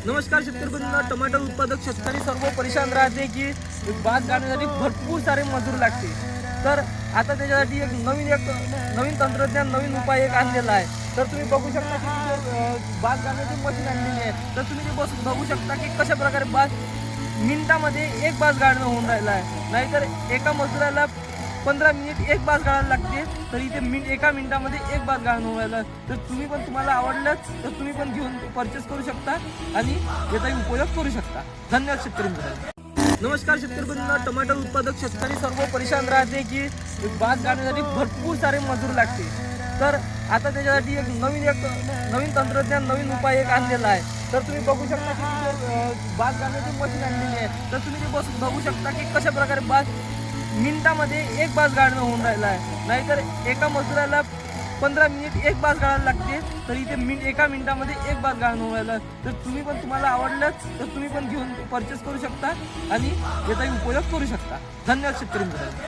नमस्कार शेतकरी बंधूंनो, टमाटर उत्पादक शेतकरी सर्व परेशान राहते की बाग काढण्यासाठी भरपूर सारे मजूर लागते। तर आता त्याच्यासाठी एक नवीन तंत्रज्ञान, नवीन उपाय एक आणलेला आहे। तर तुम्ही बघू शकता की बाग काढण्याची मशीन आणलेली आहे। तर तुम्ही ते बघू शकता की कशा प्रकारे बाग मिनिटामध्ये एक बाग काढणं होऊन राहिला आहे। नाहीतर एका मजुराला 15 मिनिट एक बाग काढायला लागते, तर इथे एका मिनिटामध्ये एक बाग काढणं होऊन राहिलं। तर तुम्हाला आवडलंच तर तुम्ही पण घेऊन परचेस करू शकता आणि याचाही उपयोग करू शकता। धन्यवाद शेतकरी मित्रांनो। नमस्कार शेतकरी बंधूंनो, टमाटर उत्पादक शेतकरी सर्व परेशान राहते की बाग काढण्यासाठी भरपूर सारे मजूर लागते। तर आता त्याच्यासाठी एक नवीन तंत्रज्ञान, नवीन उपाय एक आणलेला आहे। तर तुम्ही बघू शकता की बाग काढण्याची मशीन आणलेली आहे। तर तुम्ही ते बघू शकता की कशा प्रकारे बाग मिनिटामध्ये एक बाग काढणं होऊन राहिलं आहे। नाहीतर एका मजुराला 15 मिनिट एक बाग काढायला लागते, तर इथे एका मिनिटामध्ये एक बाग काढणं होऊन राहिलं। तर तुम्हाला आवडलंच तर तुम्ही पण घेऊन परचेस करू शकता आणि याचाही उपयोग करू शकता। धन्यवाद शेतकरी मित्रांनो।